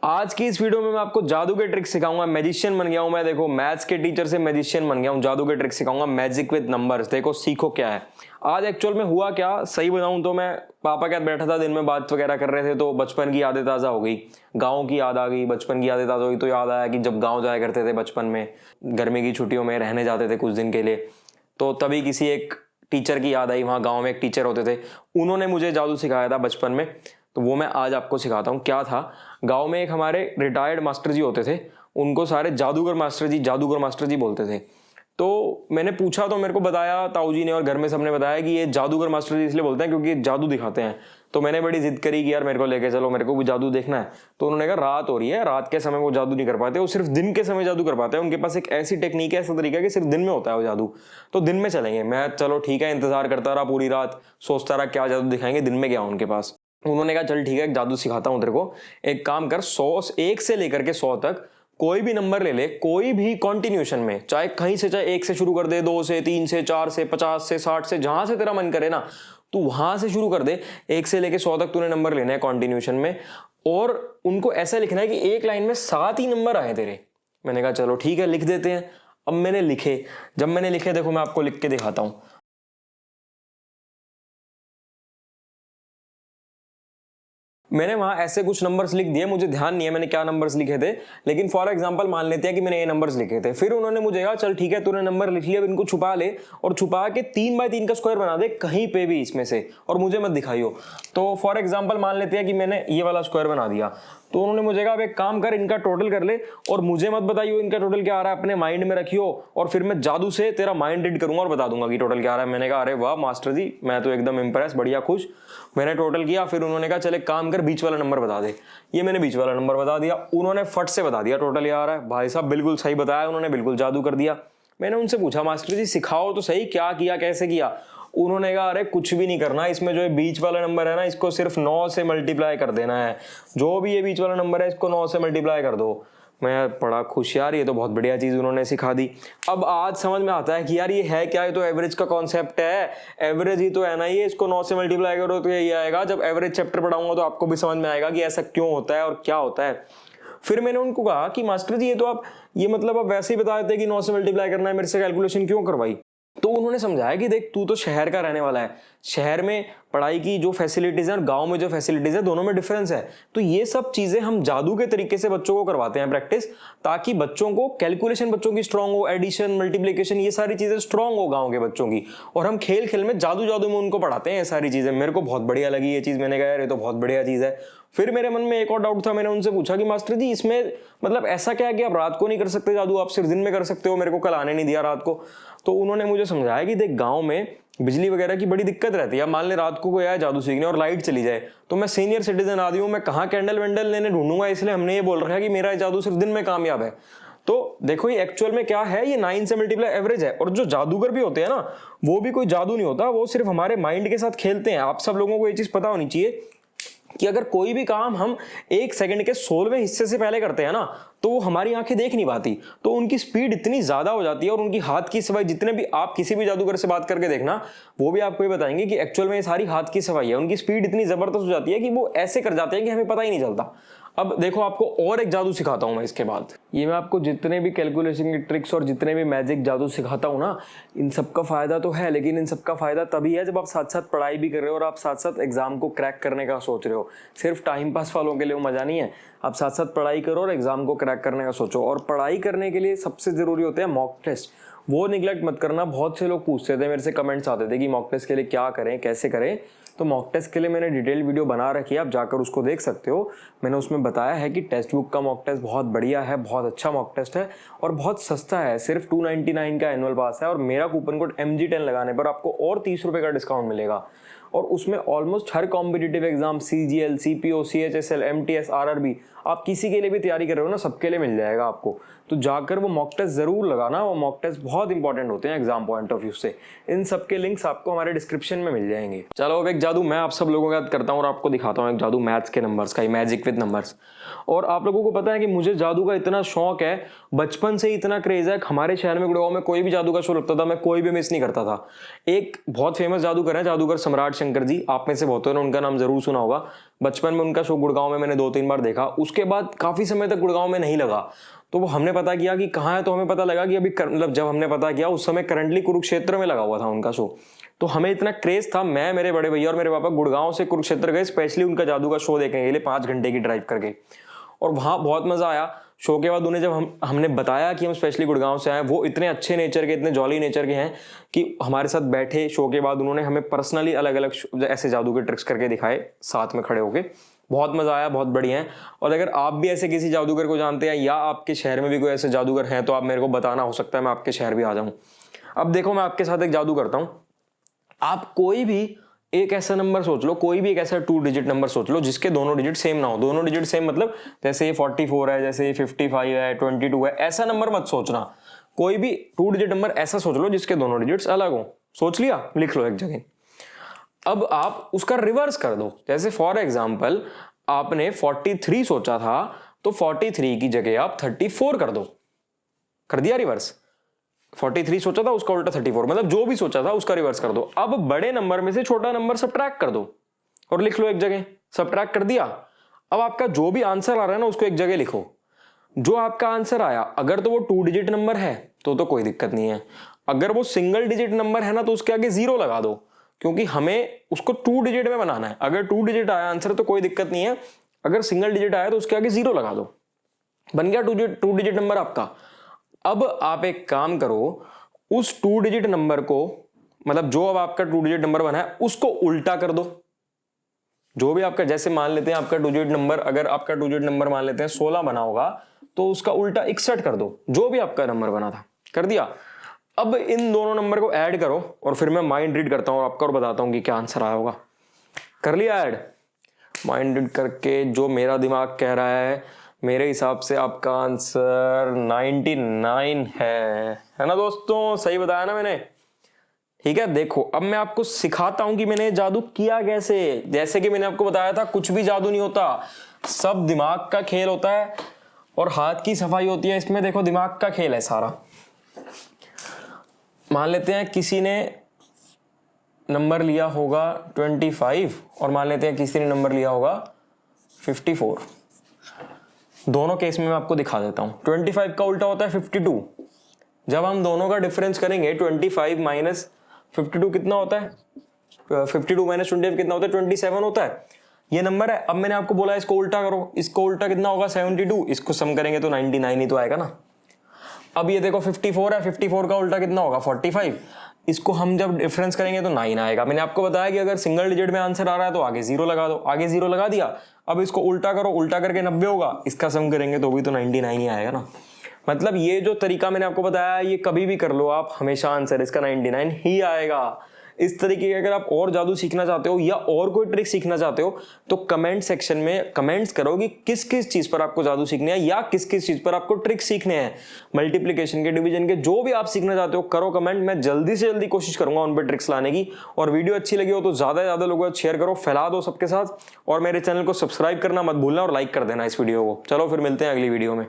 आज की इस वीडियो में मैं आपको जादू के ट्रिक सिखाऊंगा। मैजिशियन बन गया हूं मैं, देखो मैथ्स के टीचर से मैजिशियन बन गया हूं। जादू के ट्रिक सिखाऊंगा, मैजिक विद नंबर्स। देखो सीखो क्या है। आज एक्चुअल में हुआ क्या, सही बताऊं तो मैं पापा के साथ बैठा था, दिन में बात वगैरह कर रहे थे, तो बचपन की यादें ताज़ा हो गई, गाँव की याद आ गई। बचपन की यादें ताज़ा हुई तो याद आया कि जब गाँव जाया करते थे बचपन में, गर्मी की छुट्टियों में रहने जाते थे कुछ दिन के लिए, तो तभी किसी एक टीचर की याद आई। वहाँ गाँव में एक टीचर होते थे, उन्होंने मुझे जादू सिखाया था बचपन में, तो वो मैं आज आपको सिखाता हूँ। क्या था, गांव में एक हमारे रिटायर्ड मास्टर जी होते थे, उनको सारे जादूगर मास्टर जी बोलते थे। तो मैंने पूछा तो मेरे को बताया ताऊ जी ने और घर में सबने बताया कि ये जादूगर मास्टर जी इसलिए बोलते हैं क्योंकि ये जादू दिखाते हैं। तो मैंने बड़ी जिद करी कि यार मेरे को लेके चलो, मेरे को भी जादू देखना है। तो उन्होंने कहा रात हो रही है, रात के समय वो जादू नहीं कर पाते, वो सिर्फ दिन के समय जादू कर पाते हैं। उनके पास एक ऐसी टेक्निक है, ऐसा तरीका है कि सिर्फ दिन में होता है वो जादू, तो दिन में चलेंगे। मैं चलो ठीक है, इंतजार करता रहा पूरी रात, सोचता रहा क्या जादू दिखाएंगे। दिन में गया उनके पास, उन्होंने कहा चल ठीक है जादू सिखाता हूं तेरे को। एक काम कर, 1 से लेकर के 100 तक कोई भी नंबर ले ले, कोई भी कॉन्टिन्यूशन में, चाहे कहीं से, चाहे 1 से शुरू कर दे, 2 से, 3 से, 4 से, 50 से, 60 से, जहां से तेरा मन करे ना तू वहां से शुरू कर दे। 1 से लेके 100 तक तूने नंबर लेना है कॉन्टिन्यूशन में, और उनको ऐसा लिखना है कि एक लाइन में 7 ही नंबर आए तेरे। मैंने कहा चलो ठीक है लिख देते हैं। अब मैंने लिखे, जब मैंने लिखे, देखो मैं आपको लिख के दिखाता हूं। मैंने वहां ऐसे कुछ नंबर्स लिख दिए, मुझे ध्यान नहीं है मैंने क्या नंबर्स लिखे थे, लेकिन फॉर एग्जांपल मान लेते हैं कि मैंने ये नंबर्स लिखे थे। फिर उन्होंने मुझे कहा चल ठीक है तूने नंबर लिख लिया, अब इनको छुपा ले और छुपा के 3 बाय 3 का स्क्वायर बना दे कहीं पे भी इसमें से, और मुझे मत दिखाइयो। तो फॉर एग्जाम्पल मान लेते हैं कि मैंने ये वाला स्क्वायर बना दिया, तो उन्होंने मुझे कहा अब एक काम कर, इनका टोटल कर ले और मुझे मत बताइयो इनका टोटल क्या आ रहा है, अपने माइंड में रखियो, और फिर मैं जादू से तेरा माइंड रीड करूंगा और बता दूंगा कि टोटल क्या आ रहा है। मैंने कहा अरे वाह मास्टर जी, मैं तो एकदम इंप्रेस, बढ़िया खुश। मैंने टोटल किया, फिर उन्होंने कहा चल एक काम कर, बीच वाला नंबर बता दे। ये मैंने बीच वाला नंबर बता दिया, उन्होंने फट से बता दिया टोटल ये आ रहा है। भाई साहब बिल्कुल सही बताया उन्होंने, बिल्कुल जादू कर दिया। मैंने उनसे पूछा मास्टर जी सिखाओ तो सही, क्या किया, कैसे किया। उन्होंने कहा अरे कुछ भी नहीं करना, इसमें जो ये बीच वाला नंबर है ना, इसको सिर्फ 9 से मल्टीप्लाई कर देना है। जो भी ये बीच वाला नंबर है इसको 9 से मल्टीप्लाई कर दो। मैं बड़ा खुश, यार ये तो बहुत बढ़िया चीज उन्होंने सिखा दी। अब आज समझ में आता है कि यार ये है क्या, ये तो एवरेज का कॉन्सेप्ट है, एवरेज ही तो है ना ये, इसको 9 से मल्टीप्लाई करो तो यही आएगा। जब एवरेज चैप्टर पढ़ाऊंगा तो आपको भी समझ में आएगा कि ऐसा क्यों होता है और क्या होता है। फिर मैंने उनको कहा कि मास्टर जी ये तो आप, ये मतलब आप वैसे ही बता देते कि 9 से मल्टीप्लाई करना है, मेरे से कैलकुलेशन क्यों करवाई। तो उन्होंने समझाया कि देख तू तो शहर का रहने वाला है, शहर में पढ़ाई की जो फैसिलिटीज है और गांव में जो फैसिलिटीज है दोनों में डिफरेंस है। तो ये सब चीजें हम जादू के तरीके से बच्चों को करवाते हैं प्रैक्टिस, ताकि बच्चों को कैलकुलेशन बच्चों की स्ट्रांग हो, एडिशन मल्टीप्लिकेशन ये सारी चीजें स्ट्रांग हो गाँव के बच्चों की। और हम खेल खेल में जादू जादू में उनको पढ़ाते हैं ये सारी चीजें। मेरे को बहुत बढ़िया लगी ये चीज, मैंने कहा यार ये तो बहुत बढ़िया चीज है। फिर मेरे मन में एक और डाउट था, मैंने उनसे पूछा कि मास्टर जी इसमें मतलब ऐसा क्या है कि आप रात को नहीं कर सकते जादू, आप सिर्फ दिन में कर सकते हो, मेरे को कल आने नहीं दिया रात को। तो उन्होंने मुझे समझाया कि देख गांव में बिजली वगैरह की बड़ी दिक्कत रहती है। मान ले रात को कोई आया जादू सीखने और लाइट चली जाए, तो मैं सीनियर सिटीजन आदमी हूं, मैं कहाँ कैंडल वेंडल लेने ढूंढूंगा, इसलिए हमने ये बोल रखा है कि मेरा जादू सिर्फ दिन में कामयाब है। तो देखो ये एक्चुअल में क्या है, ये 9 से मल्टीप्लाई एवरेज है। और जो जादूगर भी होते हैं ना, वो भी कोई जादू नहीं होता, वो सिर्फ हमारे माइंड के साथ खेलते हैं। आप सब लोगों को ये चीज पता होनी चाहिए कि अगर कोई भी काम हम 1 सेकंड के 16वें हिस्से से पहले करते हैं ना, तो वो हमारी आंखें देख नहीं पाती, तो उनकी स्पीड इतनी ज्यादा हो जाती है। और उनकी हाथ की सफाई, जितने भी आप किसी भी जादूगर से बात करके देखना, वो भी आपको ये बताएंगे कि एक्चुअल में ये सारी हाथ की सफाई है। उनकी स्पीड इतनी जबरदस्त हो जाती है कि वो ऐसे कर जाते हैं कि हमें पता ही नहीं चलता। अब देखो आपको और एक जादू सिखाता हूं मैं इसके बाद। ये मैं आपको जितने भी कैलकुलेशन की ट्रिक्स और जितने भी मैजिक जादू सिखाता हूं ना, इन सबका फायदा तो है, लेकिन इन सबका फायदा तभी है जब आप साथ साथ पढ़ाई भी कर रहे हो और आप साथ साथ एग्जाम को क्रैक करने का सोच रहे हो। सिर्फ टाइम पास वालों के लिए वो मजा नहीं है, आप साथ साथ पढ़ाई करो और एग्जाम को क्रैक करने का सोचो। और पढ़ाई करने के लिए सबसे जरूरी होते हैं मॉक टेस्ट, वो निगलेक्ट मत करना। बहुत से लोग पूछते थे मेरे से, कमेंट्स आते थे कि मॉक टेस्ट के लिए क्या करें, कैसे करें। तो मॉक टेस्ट के लिए मैंने डिटेल वीडियो बना रखी है, आप जाकर उसको देख सकते हो। मैंने उसमें बताया है कि टेक्स्ट बुक का मॉक टेस्ट बहुत बढ़िया है, बहुत अच्छा मॉक टेस्ट है और बहुत सस्ता है, सिर्फ 299 का एनुअल पास है। और मेरा कूपन कोड MG10 लगाने पर आपको और 30 रुपये का डिस्काउंट मिलेगा। और उसमें ऑलमोस्ट हर competitive exam, CGL, CPO, CHSL, MTS, RRB, आप किसी के लिए भी तैयारी कर रहे हो ना, सबके लिए मिल जाएगा आपको। तो जाकर वो मॉक टेस्ट जरूर लगाना, वो मॉक टेस्ट बहुत इंपॉर्टेंट होते हैं एग्जाम पॉइंट ऑफ व्यू से। इन सब के लिंक्स आपको हमारे डिस्क्रिप्शन में मिल जाएंगे। चलो अब एक जादू मैं आप सब लोगों के साथ करता हूँ और आपको दिखाता हूँ एक जादू मैथ्स के नंबर्स का, मैजिक विद नंबर्स। और आप लोगों को पता है कि मुझे जादू का इतना शौक है, बचपन से ही इतना क्रेज है। हमारे शहर में गुड़गांव में कोई भी जादू का शो लगता था, मैं कोई भी मिस नहीं करता था। एक बहुत फेमस जादूगर है, जादूगर सम्राट शंकर जी, आप में से बहुतों ने उनका नाम जरूर सुना होगा। बचपन में उनका शो गुड़गांव में मैंने 2-3 बार देखा, उसके बाद काफी समय तक गुड़गांव में नहीं लगा, तो वो हमने पता किया कि कहाँ है, तो हमें पता लगा कि अभी मतलब जब हमने पता किया उस समय करंटली कुरुक्षेत्र में लगा हुआ था उनका शो। तो हमें इतना क्रेज था, मैं, मेरे बड़े भैया और मेरे पापा गुड़गांव से कुरुक्षेत्र गए स्पेशली उनका जादू का शो देखने के लिए 5 घंटे की ड्राइव करके, और वहाँ बहुत मजा आया। शो के बाद उन्हें जब हमने बताया कि हम स्पेशली गुड़गांव से आए, वो इतने अच्छे नेचर के, इतने जॉली नेचर के हैं कि हमारे साथ बैठे शो के बाद उन्होंने हमें पर्सनली अलग अलग ऐसे जादू के ट्रिक्स करके दिखाए साथ में खड़े होके। बहुत मजा आया, बहुत बढ़िया है। और अगर आप भी ऐसे किसी जादूगर को जानते हैं या आपके शहर में भी कोई ऐसे जादूगर हैं तो आप मेरे को बताना, हो सकता है मैं आपके शहर भी आ जाऊं। अब देखो मैं आपके साथ एक जादू करता हूं। आप कोई भी एक ऐसा नंबर सोच लो, कोई भी एक ऐसा 2 डिजिट नंबर सोच लो जिसके दोनों डिजिट सेम ना हो। दोनों डिजिट सेम मतलब जैसे ये 44 है, जैसे ये 55 है, 22 है, ऐसा नंबर मत सोचना। कोई भी 2 डिजिट नंबर ऐसा सोच लो जिसके दोनों डिजिट्स अलग हो। सोच लिया? लिख लो एक जगह। अब आप उसका रिवर्स कर दो। जैसे फॉर एग्जाम्पल आपने 43 सोचा था, तो 43 की जगह आप 34 कर दो। कर दिया रिवर्स। 43 सोचा था, उसका उल्टा 34, मतलब जो भी सोचा था उसका रिवर्स कर दो। अब बड़े नंबर में से छोटा नंबर सब्ट्रैक्ट कर दो और लिख लो एक जगह। सब्ट्रैक्ट कर दिया। अब आपका जो भी आंसर आ रहा है ना उसको एक जगह लिखो। जो आपका आंसर आया, अगर तो वो 2 डिजिट नंबर है तो कोई दिक्कत नहीं है। अगर वो सिंगल डिजिट नंबर है ना तो उसके आगे 0 लगा दो, क्योंकि हमें उसको 2 डिजिट में बनाना है। अगर 2 डिजिट आया आंसर तो कोई दिक्कत नहीं है, अगर सिंगल डिजिट आया तो उसके आगे 0 लगा दो। बन गया 2 डिजिट नंबर आपका। अब आप एक काम करो, उस 2 डिजिट नंबर को, मतलब जो अब आपका 2 डिजिट नंबर बना है उसको उल्टा कर दो। जो भी आपका, जैसे मान लेते हैं आपका 2 डिजिट नंबर, अगर आपका 2 डिजिट नंबर मान लेते हैं 16 बना होगा, तो उसका उल्टा 61 कर दो। जो भी आपका नंबर बना था कर दिया। अब इन दोनों नंबर को ऐड करो और फिर मैं माइंड रीड करता हूं और आपका और बताता हूं कि क्या आंसर आया होगा। कर लिया ऐड? माइंड रीड करके जो मेरा दिमाग कह रहा है, मेरे हिसाब से आपका आंसर 99 है ना दोस्तों? सही बताया ना मैंने? ठीक है, देखो अब मैं आपको सिखाता हूं कि मैंने जादू किया कैसे। जैसे कि मैंने आपको बताया था, कुछ भी जादू नहीं होता, सब दिमाग का खेल होता है और हाथ की सफाई होती है इसमें। देखो दिमाग का खेल है सारा। मान लेते हैं किसी ने नंबर लिया होगा 25 और मान लेते हैं किसी ने नंबर लिया होगा 54। दोनों केस में मैं आपको दिखा देता हूं। 25 का उल्टा होता है 52। जब हम दोनों का डिफरेंस करेंगे 25 माइनस 52 कितना होता है? 52 माइनस 25 कितना होता है? 27 होता है। ये नंबर है। अब मैंने आपको बोला इसको उल्टा करो, इसको उल्टा कितना होगा? 72। इसको सम करेंगे तो 99 ही तो आएगा ना। अब ये देखो 54 है, 54 का उल्टा कितना होगा? 45। इसको हम जब डिफरेंस करेंगे तो 9 आएगा। मैंने आपको बताया कि अगर सिंगल डिजिट में आंसर आ रहा है तो आगे 0 लगा दो। आगे 0 लगा दिया। अब इसको उल्टा करो, उल्टा करके 90 होगा, इसका सम करेंगे तो भी तो 99 ही आएगा ना। मतलब ये जो तरीका मैंने आपको बताया, ये कभी भी कर लो आप, हमेशा आंसर इसका 99 ही आएगा। इस तरीके के अगर आप और जादू सीखना चाहते हो या और कोई ट्रिक सीखना चाहते हो तो कमेंट सेक्शन में कमेंट्स करो कि किस किस चीज पर आपको जादू सीखने हैं या किस किस चीज पर आपको ट्रिक सीखने हैं। मल्टीप्लिकेशन के, डिवीजन के, जो भी आप सीखना चाहते हो करो कमेंट। मैं जल्दी से जल्दी कोशिश करूंगा उन पर ट्रिक्स लाने की। और वीडियो अच्छी लगी हो तो ज्यादा से ज्यादा लोगों को शेयर करो, फैला दो सबके साथ। और मेरे चैनल को सब्सक्राइब करना मत भूलना और लाइक कर देना इस वीडियो को। चलो फिर मिलते हैं अगली वीडियो में।